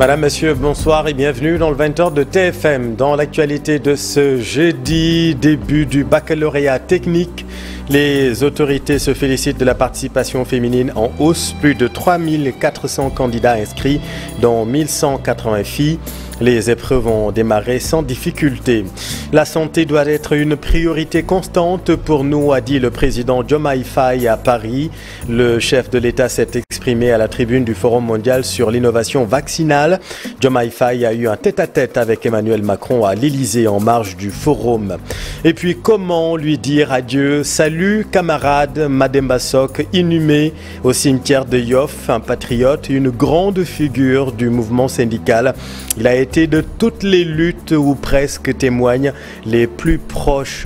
Madame, Monsieur, bonsoir et bienvenue dans le 20h de TFM. Dans l'actualité de ce jeudi, début du baccalauréat technique, les autorités se félicitent de la participation féminine en hausse. Plus de 3400 candidats inscrits, dont 1180 filles. Les épreuves ont démarré sans difficulté. La santé doit être une priorité constante pour nous, a dit le président Diomaye Faye à Paris. Le chef de l'État s'est exprimé à la tribune du Forum mondial sur l'innovation vaccinale. Diomaye Faye a eu un tête-à-tête avec Emmanuel Macron à l'Élysée en marge du forum. Et puis comment lui dire adieu? Salut camarade Mademba Sok, inhumé au cimetière de Yoff, un patriote, une grande figure du mouvement syndical. Il a été de toutes les luttes ou presque témoignent les plus proches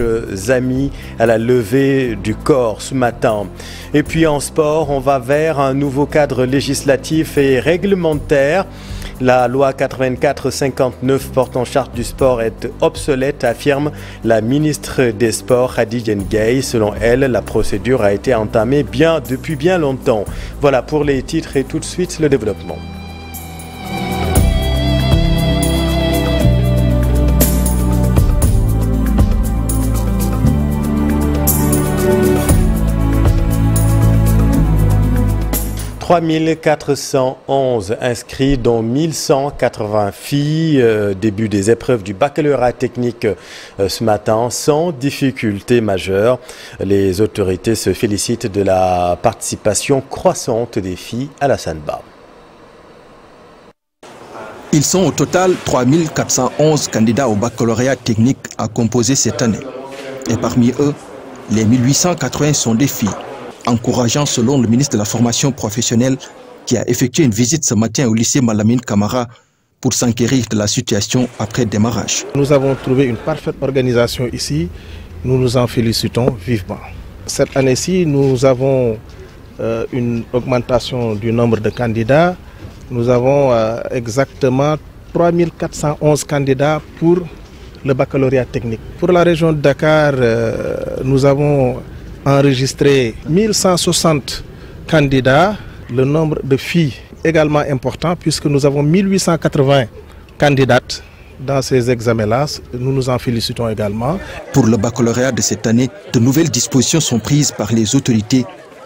amis à la levée du corps ce matin. Et puis en sport, on va vers un nouveau cadre législatif et réglementaire. La loi 84-59 portant charte du sport est obsolète, affirme la ministre des Sports Khady Ndiaye. Selon elle, la procédure a été entamée depuis bien longtemps. Voilà pour les titres et tout de suite le développement. « 3411 inscrits, dont 1180 filles. Début des épreuves du baccalauréat technique ce matin, sans difficulté majeure. Les autorités se félicitent de la participation croissante des filles à la Sanba. Ils sont au total 3411 candidats au baccalauréat technique à composer cette année. Et parmi eux, les 1880 sont des filles. Encourageant selon le ministre de la Formation professionnelle qui a effectué une visite ce matin au lycée Malamine Camara pour s'enquérir de la situation après démarrage. Nous avons trouvé une parfaite organisation ici, nous nous en félicitons vivement. Cette année-ci, nous avons une augmentation du nombre de candidats. Nous avons exactement 3411 candidats pour le baccalauréat technique. Pour la région de Dakar, nous avons enregistré 1160 candidats, le nombre de filles également important puisque nous avons 1880 candidates dans ces examens-là. Nous nous en félicitons également. Pour le baccalauréat de cette année, de nouvelles dispositions sont prises par les autorités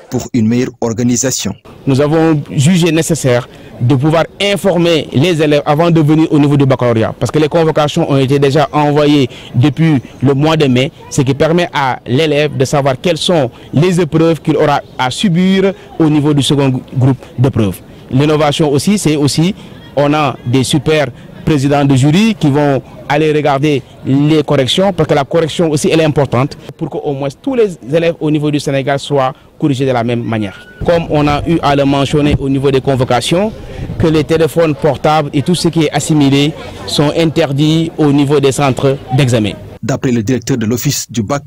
pour une meilleure organisation. Nous avons jugé nécessaire de pouvoir informer les élèves avant de venir au niveau du baccalauréat. Parce que les convocations ont été déjà envoyées depuis le mois de mai, ce qui permet à l'élève de savoir quelles sont les épreuves qu'il aura à subir au niveau du second groupe d'épreuves. L'innovation aussi, c'est aussi, on a des super présidents de jury qui vont aller regarder les corrections, parce que la correction aussi elle est importante pour qu'au moins tous les élèves au niveau du Sénégal soient corrigés de la même manière. Comme on a eu à le mentionner au niveau des convocations, que les téléphones portables et tout ce qui est assimilé sont interdits au niveau des centres d'examen. D'après le directeur de l'office du bac,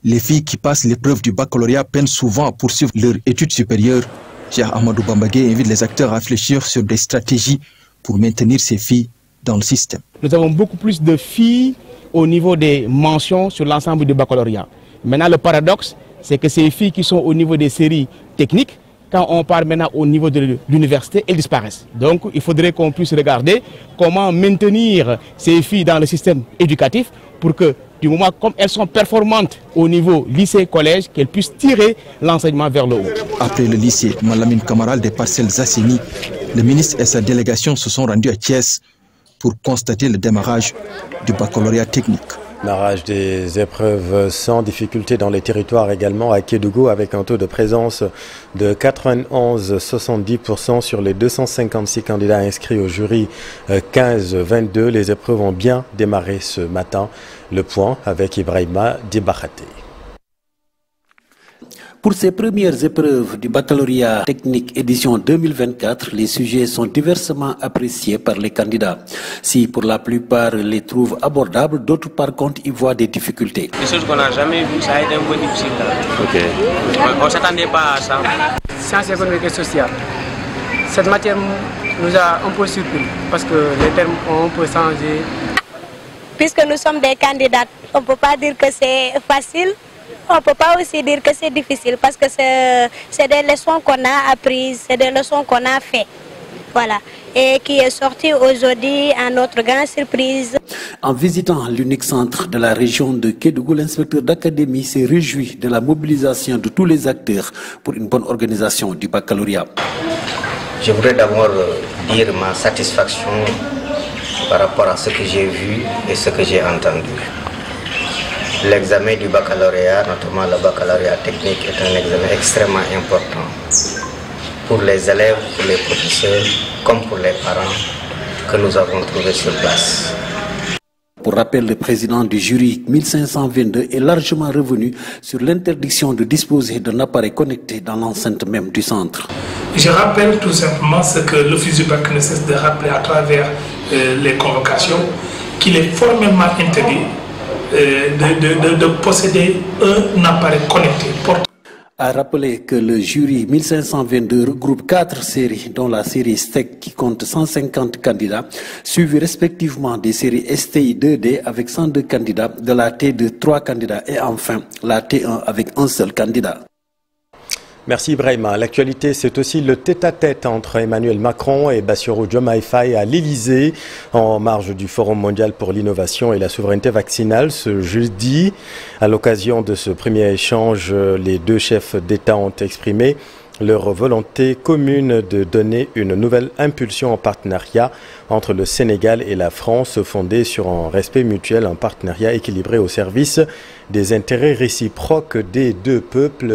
les filles qui passent l'épreuve du baccalauréat peinent souvent à poursuivre leur études supérieures. Cheikh Ahmadou Bambagé invite les acteurs à réfléchir sur des stratégies pour maintenir ces filles dans le système. Nous avons beaucoup plus de filles au niveau des mentions sur l'ensemble du baccalauréat. Maintenant, le paradoxe, c'est que ces filles qui sont au niveau des séries techniques, quand on part maintenant au niveau de l'université, elles disparaissent. Donc, il faudrait qu'on puisse regarder comment maintenir ces filles dans le système éducatif pour que, du moment comme elles sont performantes au niveau lycée-collège, qu'elles puissent tirer l'enseignement vers le haut. Après le lycée Malamine Camara des Parcelles Assainies, le ministre et sa délégation se sont rendus à Thiès pour constater le démarrage du baccalauréat technique. Démarrage des épreuves sans difficulté dans les territoires également à Kédougou avec un taux de présence de 91,70% sur les 256 candidats inscrits au jury 15-22. Les épreuves ont bien démarré ce matin. Le point avec Ibrahima Dibakhate. Pour ces premières épreuves du baccalauréat technique édition 2024, les sujets sont diversement appréciés par les candidats. Si pour la plupart les trouvent abordables, d'autres par contre y voient des difficultés. Des choses qu'on n'a jamais vues, ça a été un peu difficile. Ok. On ne s'attendait pas à ça. Sciences économiques et sociales. Cette matière nous a un peu surpris parce que les termes ont un peu changé. Puisque nous sommes des candidats, on ne peut pas dire que c'est facile. On ne peut pas aussi dire que c'est difficile parce que c'est des leçons qu'on a apprises, c'est des leçons qu'on a fait. Voilà. Et qui est sorti aujourd'hui à notre grande surprise. En visitant l'unique centre de la région de Kédougou, l'inspecteur d'académie s'est réjoui de la mobilisation de tous les acteurs pour une bonne organisation du baccalauréat. Je voudrais d'abord dire ma satisfaction par rapport à ce que j'ai vu et ce que j'ai entendu. L'examen du baccalauréat, notamment le baccalauréat technique, est un examen extrêmement important pour les élèves, pour les professeurs, comme pour les parents que nous avons trouvés sur place. Pour rappel, le président du jury 1522 est largement revenu sur l'interdiction de disposer d'un appareil connecté dans l'enceinte même du centre. Je rappelle tout simplement ce que l'Office du bac ne cesse de rappeler à travers les convocations, qu'il est formellement interdit de posséder un appareil connecté. A rappelé que le jury 1522 regroupe 4 séries, dont la série STEC qui compte 150 candidats, suivis respectivement des séries STI 2D avec 102 candidats, de la T2 3 candidats et enfin la T1 avec un seul candidat. Merci Brahima. L'actualité, c'est aussi le tête-à-tête entre Emmanuel Macron et Bassirou Diomaye Faye à l'Elysée, en marge du Forum mondial pour l'innovation et la souveraineté vaccinale ce jeudi. À l'occasion de ce premier échange, les deux chefs d'État ont exprimé leur volonté commune de donner une nouvelle impulsion en partenariat entre le Sénégal et la France, fondée sur un respect mutuel, un partenariat équilibré au service des intérêts réciproques des deux peuples.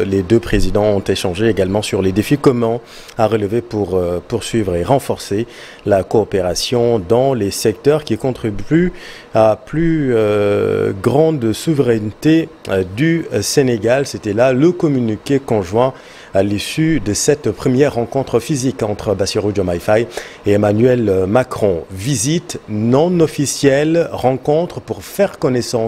Les deux présidents ont échangé également sur les défis communs à relever pour poursuivre et renforcer la coopération dans les secteurs qui contribuent à plus grande souveraineté du Sénégal. C'était là le communiqué conjoint à l'issue de cette première rencontre physique entre Bassirou Diomaye Faye et Emmanuel Macron. Visite non officielle, rencontre pour faire connaissance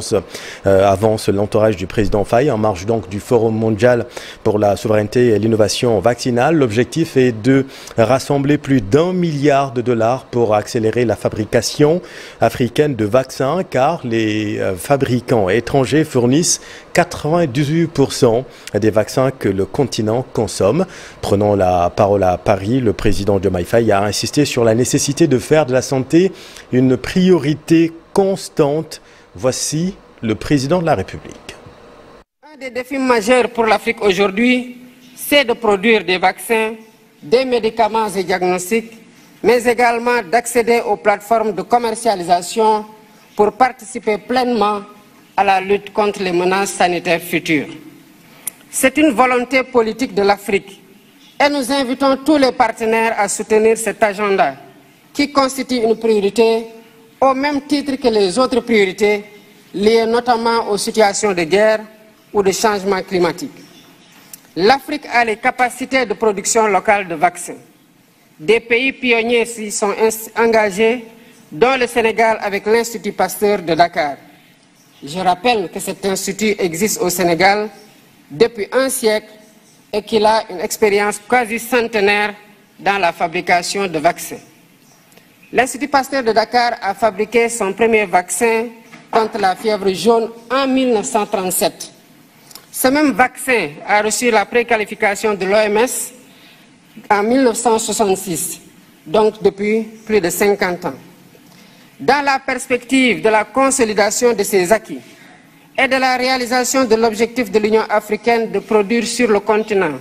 avance l'entourage du président Faye en marge donc du Forum mondial pour la souveraineté et l'innovation vaccinale. L'objectif est de rassembler plus d'1 milliard de dollars pour accélérer la fabrication africaine de vaccins car les fabricants étrangers fournissent 98% des vaccins que le continent consomme. Prenant la parole à Paris, le président Diomaye Faye a insisté sur la nécessité de faire de la santé une priorité constante. Voici le président de la République. Un des défis majeurs pour l'Afrique aujourd'hui, c'est de produire des vaccins, des médicaments et diagnostics, mais également d'accéder aux plateformes de commercialisation pour participer pleinement à la lutte contre les menaces sanitaires futures. C'est une volonté politique de l'Afrique et nous invitons tous les partenaires à soutenir cet agenda qui constitue une priorité au même titre que les autres priorités liées notamment aux situations de guerre ou de changement climatique. L'Afrique a les capacités de production locale de vaccins. Des pays pionniers s'y sont engagés, dont le Sénégal avec l'Institut Pasteur de Dakar. Je rappelle que cet institut existe au Sénégal depuis un siècle et qu'il a une expérience quasi centenaire dans la fabrication de vaccins. L'Institut Pasteur de Dakar a fabriqué son premier vaccin contre la fièvre jaune en 1937. Ce même vaccin a reçu la préqualification de l'OMS en 1966, donc depuis plus de 50 ans. Dans la perspective de la consolidation de ces acquis et de la réalisation de l'objectif de l'Union africaine de produire sur le continent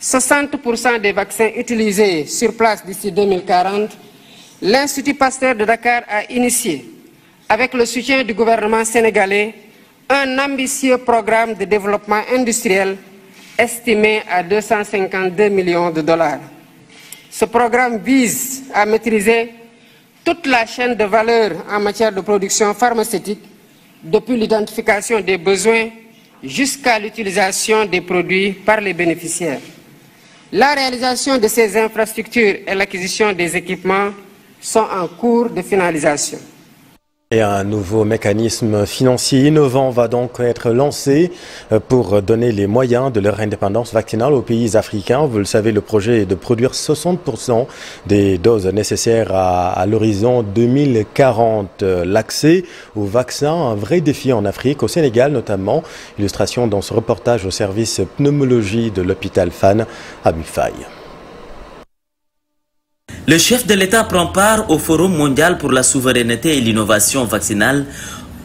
60% des vaccins utilisés sur place d'ici 2040, l'Institut Pasteur de Dakar a initié, avec le soutien du gouvernement sénégalais, un ambitieux programme de développement industriel estimé à 252 millions de dollars. Ce programme vise à maîtriser toute la chaîne de valeur en matière de production pharmaceutique, depuis l'identification des besoins jusqu'à l'utilisation des produits par les bénéficiaires. La réalisation de ces infrastructures et l'acquisition des équipements sont en cours de finalisation. Et un nouveau mécanisme financier innovant va donc être lancé pour donner les moyens de leur indépendance vaccinale aux pays africains. Vous le savez, le projet est de produire 60% des doses nécessaires à l'horizon 2040. L'accès au vaccin, un vrai défi en Afrique, au Sénégal notamment. Illustration dans ce reportage au service pneumologie de l'hôpital Fann à Bufaï. Le chef de l'État prend part au Forum mondial pour la souveraineté et l'innovation vaccinale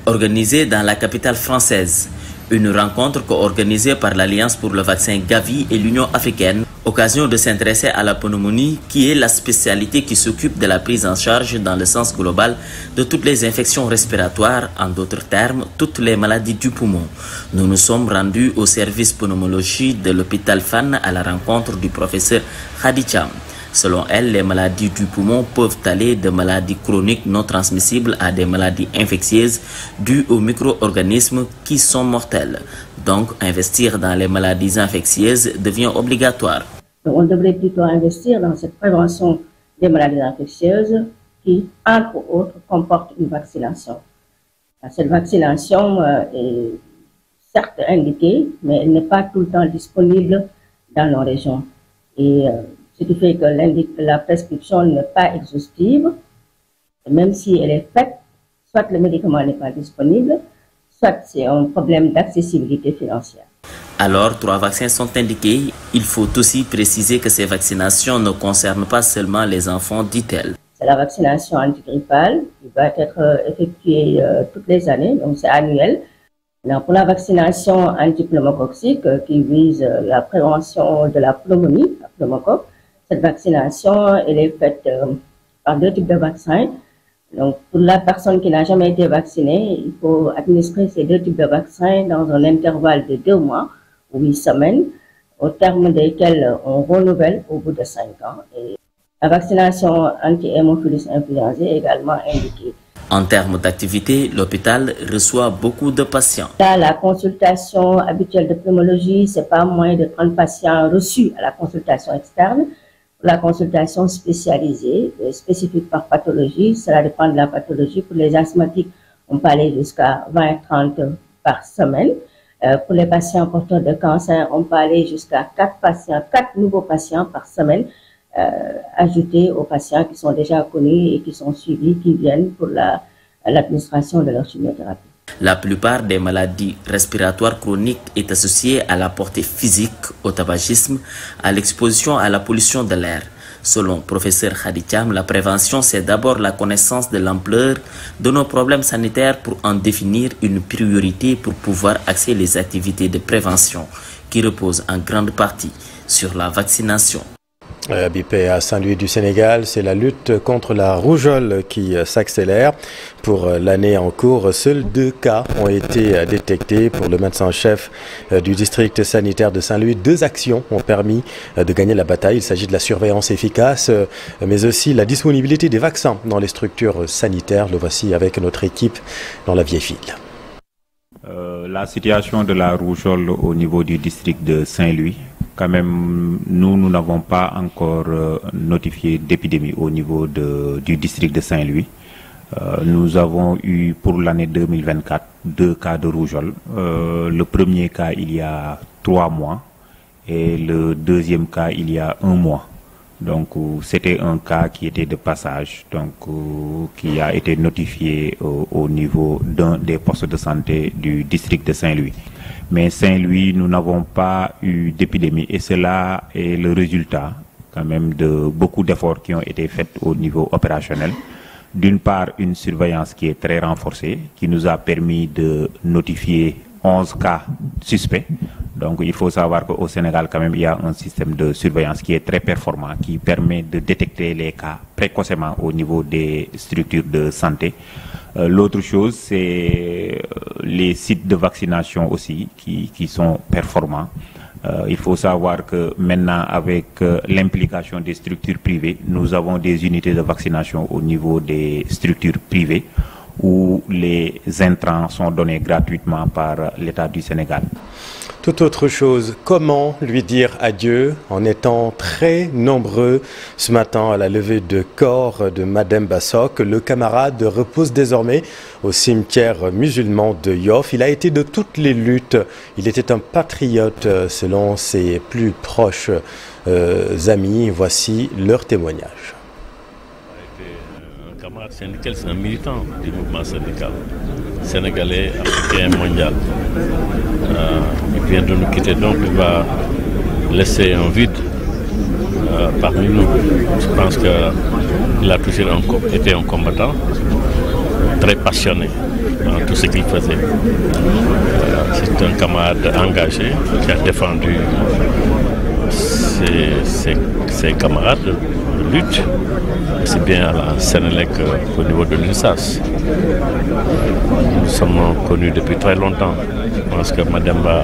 organisé dans la capitale française. Une rencontre co-organisée par l'Alliance pour le vaccin Gavi et l'Union africaine, occasion de s'intéresser à la pneumonie qui est la spécialité qui s'occupe de la prise en charge dans le sens global de toutes les infections respiratoires, en d'autres termes, toutes les maladies du poumon. Nous nous sommes rendus au service pneumologie de l'hôpital Fann à la rencontre du professeur Khady Thiam. Selon elle, les maladies du poumon peuvent aller de maladies chroniques non transmissibles à des maladies infectieuses dues aux micro-organismes qui sont mortels. Donc, investir dans les maladies infectieuses devient obligatoire. On devrait plutôt investir dans cette prévention des maladies infectieuses qui, entre autres, comporte une vaccination. Cette vaccination est certes indiquée, mais elle n'est pas tout le temps disponible dans nos régions. Et ce qui fait que la prescription n'est pas exhaustive, même si elle est faite, soit le médicament n'est pas disponible, soit c'est un problème d'accessibilité financière. Alors, 3 vaccins sont indiqués. Il faut aussi préciser que ces vaccinations ne concernent pas seulement les enfants, dit-elle. C'est la vaccination antigrippale qui va être effectuée toutes les années, donc c'est annuel. Alors, pour la vaccination antipneumococcique qui vise la prévention de la pneumonie, la pneumocoque, cette vaccination, elle est faite par 2 types de vaccins. Donc, pour la personne qui n'a jamais été vaccinée, il faut administrer ces 2 types de vaccins dans un intervalle de 2 mois ou 8 semaines, au terme desquels on renouvelle au bout de 5 ans. Et la vaccination anti-hémophilus influenzae est également indiquée. En termes d'activité, l'hôpital reçoit beaucoup de patients. Là, la consultation habituelle de pneumologie, c'est pas moins de 30 patients reçus à la consultation externe. Pour la consultation spécialisée, spécifique par pathologie, cela dépend de la pathologie. Pour les asthmatiques, on peut aller jusqu'à 20-30 par semaine. Pour les patients porteurs de cancer, on peut aller jusqu'à 4 nouveaux patients par semaine, ajoutés aux patients qui sont déjà connus et qui sont suivis, qui viennent pour l'administration de leur chimiothérapie. La plupart des maladies respiratoires chroniques est associée à la portée physique, au tabagisme, à l'exposition à la pollution de l'air. Selon professeur Khady Thiam, la prévention, c'est d'abord la connaissance de l'ampleur de nos problèmes sanitaires pour en définir une priorité pour pouvoir axer les activités de prévention qui reposent en grande partie sur la vaccination. BP à Saint-Louis du Sénégal, c'est la lutte contre la rougeole qui s'accélère. Pour l'année en cours, seuls 2 cas ont été détectés. Pour le médecin-chef du district sanitaire de Saint-Louis, 2 actions ont permis de gagner la bataille. Il s'agit de la surveillance efficace, mais aussi la disponibilité des vaccins dans les structures sanitaires. Le voici avec notre équipe dans la vieille ville. La situation de la rougeole au niveau du district de Saint-Louis, quand même, nous n'avons pas encore notifié d'épidémie au niveau du district de Saint-Louis. Nous avons eu pour l'année 2024 2 cas de rougeole. Le premier cas il y a 3 mois et le deuxième cas il y a 1 mois. Donc c'était un cas qui était de passage, donc qui a été notifié au niveau d'un des postes de santé du district de Saint-Louis. Mais Saint-Louis, nous n'avons pas eu d'épidémie et cela est le résultat quand même de beaucoup d'efforts qui ont été faits au niveau opérationnel. D'une part, une surveillance qui est très renforcée, qui nous a permis de notifier 11 cas suspects. Donc il faut savoir qu'au Sénégal, quand même, il y a un système de surveillance qui est très performant, qui permet de détecter les cas précocement au niveau des structures de santé. L'autre chose, c'est les sites de vaccination aussi qui sont performants. Il faut savoir que maintenant, avec l'implication des structures privées, nous avons des unités de vaccination au niveau des structures privées où les intrants sont donnés gratuitement par l'État du Sénégal. Tout autre chose, comment lui dire adieu en étant très nombreux ce matin à la levée de corps de Madame Bassok. Le camarade repose désormais au cimetière musulman de Yoff. Il a été de toutes les luttes. Il était un patriote selon ses plus proches amis. Voici leur témoignage. Un camarade syndical, c'est un militant du mouvement syndical sénégalais, africain, mondial. Il vient de nous quitter, donc il va laisser un vide parmi nous. Je pense qu'il a toujours été un combattant très passionné dans tout ce qu'il faisait. C'est un camarade engagé qui a défendu ses camarades de lutte, c'est bien à la Sénélec qu'au niveau de l'UNSAS. Nous sommes connus depuis très longtemps. Je pense que Mademba,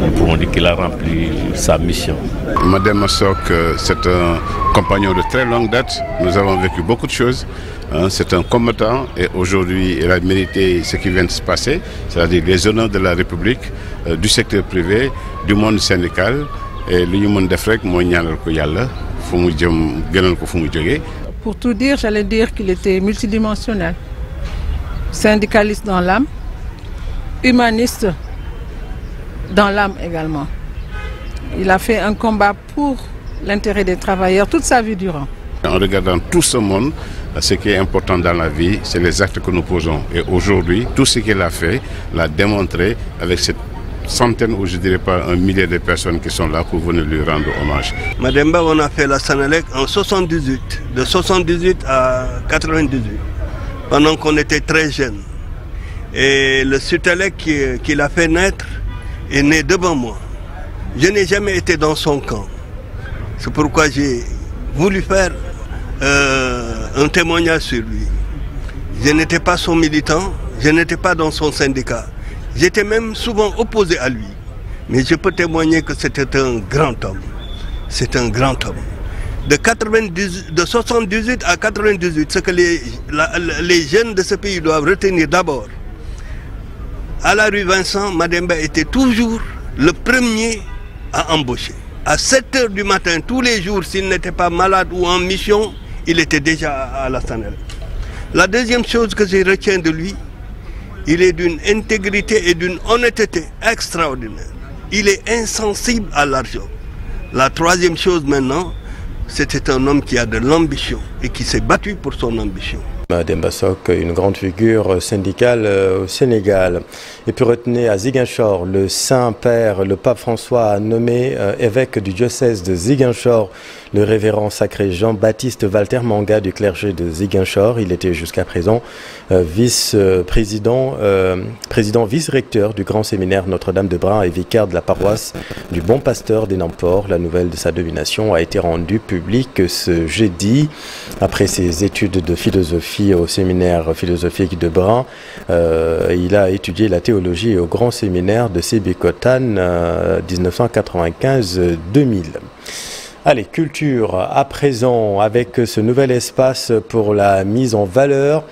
nous pouvons dire qu'il a rempli sa mission. Mademba Sok, c'est un compagnon de très longue date. Nous avons vécu beaucoup de choses. C'est un combattant et aujourd'hui il a mérité ce qui vient de se passer, c'est-à-dire les honneurs de la République, du secteur privé, du monde syndical. Et pour tout dire, j'allais dire qu'il était multidimensionnel, syndicaliste dans l'âme, humaniste dans l'âme également. Il a fait un combat pour l'intérêt des travailleurs toute sa vie durant. En regardant tout ce monde, ce qui est important dans la vie, c'est les actes que nous posons. Et aujourd'hui, tout ce qu'il a fait, l'a démontré avec cette centaines ou je dirais pas un millier de personnes qui sont là pour venir lui rendre hommage. Mademba, on a fait la Sénélec en 78, de 78 à 98, pendant qu'on était très jeunes. Et le Sutelec qu'il a fait naître est né devant moi. Je n'ai jamais été dans son camp. C'est pourquoi j'ai voulu faire un témoignage sur lui. Je n'étais pas son militant, je n'étais pas dans son syndicat. J'étais même souvent opposé à lui. Mais je peux témoigner que c'était un grand homme. C'est un grand homme. De 78 à 98, ce que les jeunes de ce pays doivent retenir d'abord. À la rue Vincent, Mademba était toujours le premier à embaucher. À 7 h du matin, tous les jours, s'il n'était pas malade ou en mission, il était déjà à la Sénélec. La deuxième chose que je retiens de lui, il est d'une intégrité et d'une honnêteté extraordinaire. Il est insensible à l'argent. La troisième chose maintenant, c'était un homme qui a de l'ambition et qui s'est battu pour son ambition. Mademba Sok, une grande figure syndicale au Sénégal. Et puis retenez à Ziguinchor, le Saint-Père, le pape François a nommé évêque du diocèse de Ziguinchor le révérend sacré Jean-Baptiste Walter Manga du clergé de Ziguinchor. Il était jusqu'à présent vice-président, vice-recteur du grand séminaire Notre-Dame de Brin et vicaire de la paroisse du Bon Pasteur des Namport. La nouvelle de sa nomination a été rendue publique ce jeudi. Après ses études de philosophie au séminaire philosophique de Brin, il a étudié la théologie au grand séminaire de Sébikotane 1995-2000. Allez, culture à présent avec ce nouvel espace pour la mise en valeur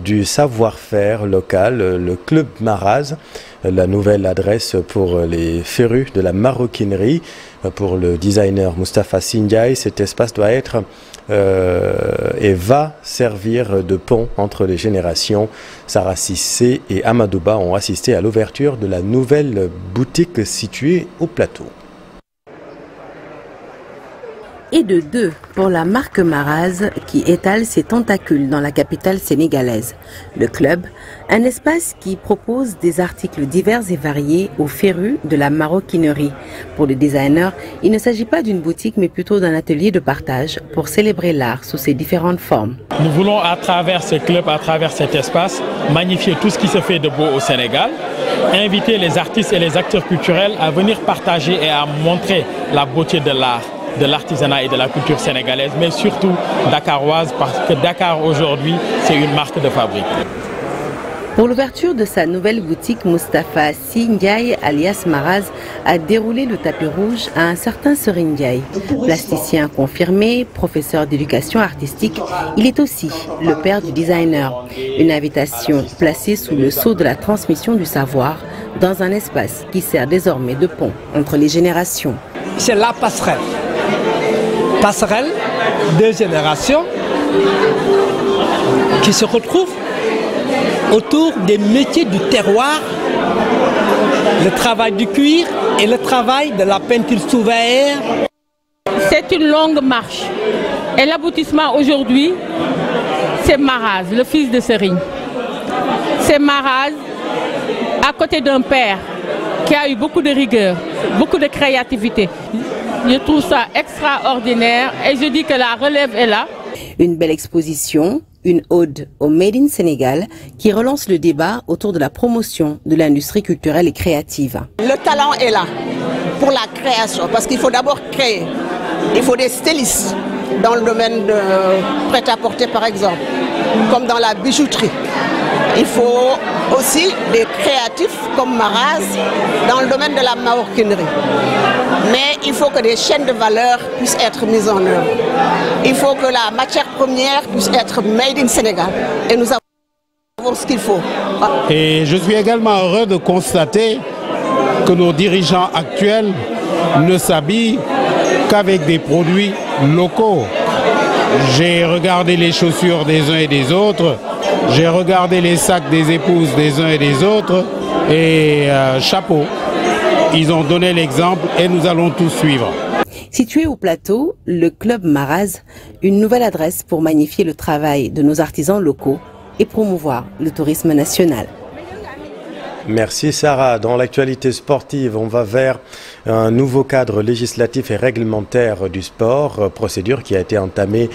du savoir-faire local, le Club Maraz, la nouvelle adresse pour les férus de la maroquinerie. Pour le designer Moustapha Sindiaye, cet espace doit être et va servir de pont entre les générations. Sarah Sissé et Amadouba ont assisté à l'ouverture de la nouvelle boutique située au plateau. Et de deux pour la marque Maraz qui étale ses tentacules dans la capitale sénégalaise. Le club, un espace qui propose des articles divers et variés aux férus de la maroquinerie. Pour le designer, il ne s'agit pas d'une boutique mais plutôt d'un atelier de partage pour célébrer l'art sous ses différentes formes. Nous voulons à travers ce club, à travers cet espace, magnifier tout ce qui se fait de beau au Sénégal, inviter les artistes et les acteurs culturels à venir partager et à montrer la beauté de l'art, de l'artisanat et de la culture sénégalaise, mais surtout dakaroise, parce que Dakar aujourd'hui, c'est une marque de fabrique. Pour l'ouverture de sa nouvelle boutique, Moustapha Sindiaye, alias Maraz, a déroulé le tapis rouge à un certain Serigne Ndiaye. Plasticien confirmé, professeur d'éducation artistique, il est aussi le père du designer. Une invitation placée sous le sceau de la transmission du savoir dans un espace qui sert désormais de pont entre les générations. C'est la passerelle. Passerelle de générations qui se retrouvent autour des métiers du terroir, le travail du cuir et le travail de la peinture sous verre. C'est une longue marche et l'aboutissement aujourd'hui, c'est Maraz, le fils de Serigne. C'est Maraz à côté d'un père qui a eu beaucoup de rigueur, beaucoup de créativité. Je trouve ça extraordinaire et je dis que la relève est là. Une belle exposition, une ode au Made in Sénégal qui relance le débat autour de la promotion de l'industrie culturelle et créative. Le talent est là pour la création parce qu'il faut d'abord créer. Il faut des stylistes dans le domaine de prêt-à-porter par exemple, comme dans la bijouterie. Il faut aussi des créatifs comme Maraz dans le domaine de la maroquinerie. Mais il faut que des chaînes de valeur puissent être mises en œuvre. Il faut que la matière première puisse être made in Sénégal. Et nous avons ce qu'il faut. Et je suis également heureux de constater que nos dirigeants actuels ne s'habillent qu'avec des produits locaux. J'ai regardé les chaussures des uns et des autres. J'ai regardé les sacs des épouses des uns et des autres et chapeau, ils ont donné l'exemple et nous allons tous suivre. Situé au plateau, le Club Maraz, une nouvelle adresse pour magnifier le travail de nos artisans locaux et promouvoir le tourisme national. Merci Sarah. Dans l'actualité sportive, on va vers un nouveau cadre législatif et réglementaire du sport, procédure qui a été entamée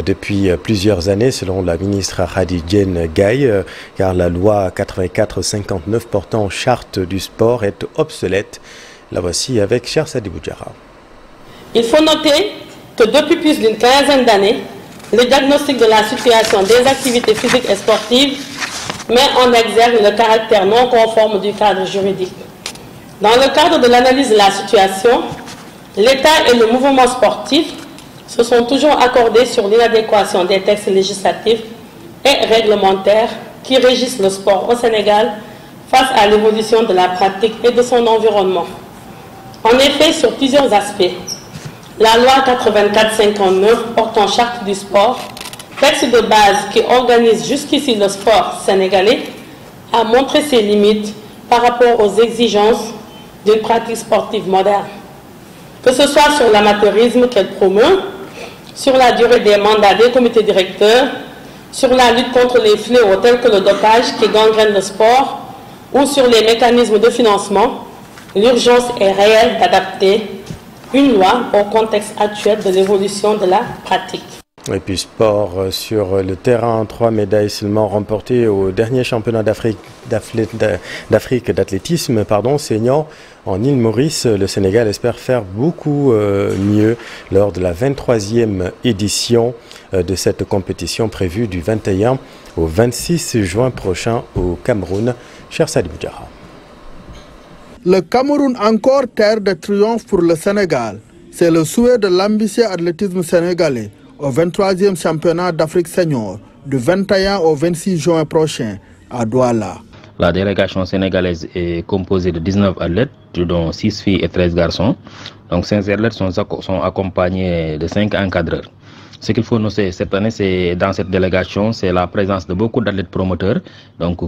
depuis plusieurs années selon la ministre Khadijene Gaye, car la loi 84-59 portant charte du sport est obsolète. La voici avec Cher Sadibou Diarra. Il faut noter que depuis plus d'une quinzaine d'années, le diagnostic de la situation des activités physiques et sportives met en exergue le caractère non conforme du cadre juridique. Dans le cadre de l'analyse de la situation, l'État et le mouvement sportif se sont toujours accordés sur l'inadéquation des textes législatifs et réglementaires qui régissent le sport au Sénégal face à l'évolution de la pratique et de son environnement. En effet, sur plusieurs aspects, la loi 84-59 portant charte du sport, texte de base qui organise jusqu'ici le sport sénégalais, a montré ses limites par rapport aux exigences d'une pratique sportive moderne. Que ce soit sur l'amateurisme qu'elle promeut, sur la durée des mandats des comités directeurs, sur la lutte contre les fléaux tels que le dopage qui gangrène le sport, ou sur les mécanismes de financement, l'urgence est réelle d'adapter une loi au contexte actuel de l'évolution de la pratique. Et puis sport sur le terrain, 3 médailles seulement remportées au dernier championnat d'Afrique d'athlétisme senior en île Maurice. Le Sénégal espère faire beaucoup mieux lors de la 23e édition de cette compétition prévue du 21 au 26 juin prochain au Cameroun. Cher Sadibou Diarra. Le Cameroun encore terre de triomphe pour le Sénégal. C'est le souhait de l'ambitieux athlétisme sénégalais au 23e championnat d'Afrique senior du 21 au 26 juin prochain à Douala. La délégation sénégalaise est composée de 19 athlètes, dont 6 filles et 13 garçons. Donc ces athlètes sont accompagnés de 5 encadreurs. Ce qu'il faut noter cette année, c'est dans cette délégation, c'est la présence de beaucoup d'athlètes promoteurs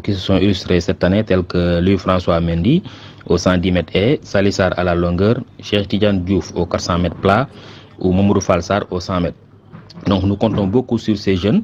qui se sont illustrés cette année, tels que Louis-François Mendy au 110 mètres haies, Salissar à la longueur, Cheikh Tidiane Diouf au 400 mètres plat ou Mamoudou Falsar au 100 mètres. Donc nous comptons beaucoup sur ces jeunes,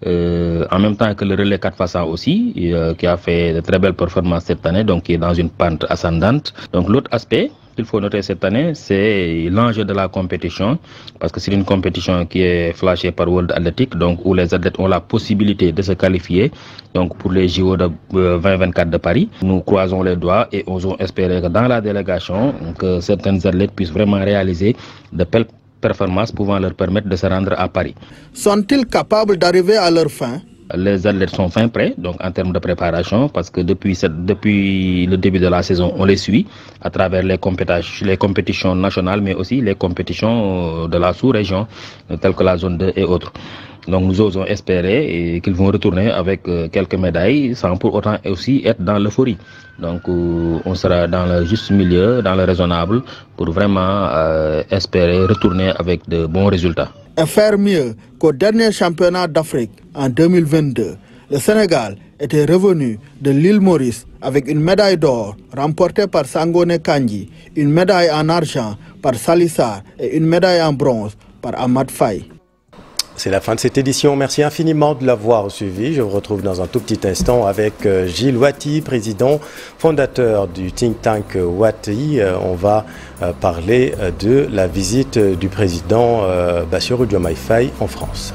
en même temps que le relais 4x100 aussi, qui a fait de très belles performances cette année, donc qui est dans une pente ascendante. Donc l'autre aspect qu'il faut noter cette année, c'est l'enjeu de la compétition, parce que c'est une compétition qui est flashée par World Athletic, donc où les athlètes ont la possibilité de se qualifier donc pour les JO de 2024 de Paris. Nous croisons les doigts et osons espérer que dans la délégation, que certains athlètes puissent vraiment réaliser de belles performances pouvant leur permettre de se rendre à Paris. Sont-ils capables d'arriver à leur fin? Les athlètes sont fin prêts, donc en termes de préparation, parce que depuis le début de la saison, on les suit à travers les compétitions nationales, mais aussi les compétitions de la sous-région, telles que la zone 2 et autres. Donc nous osons espérer qu'ils vont retourner avec quelques médailles, sans pour autant aussi être dans l'euphorie. Donc on sera dans le juste milieu, dans le raisonnable, pour vraiment espérer retourner avec de bons résultats. Et faire mieux qu'au dernier championnat d'Afrique en 2022. Le Sénégal était revenu de l'île Maurice avec une médaille d'or remportée par Sangone Kandji, une médaille en argent par Salissar et une médaille en bronze par Ahmad Faye. C'est la fin de cette édition. Merci infiniment de l'avoir suivi. Je vous retrouve dans un tout petit instant avec Gilles Wati, président fondateur du think tank Wati. On va parler de la visite du président Bassirou Diomaye Faye en France.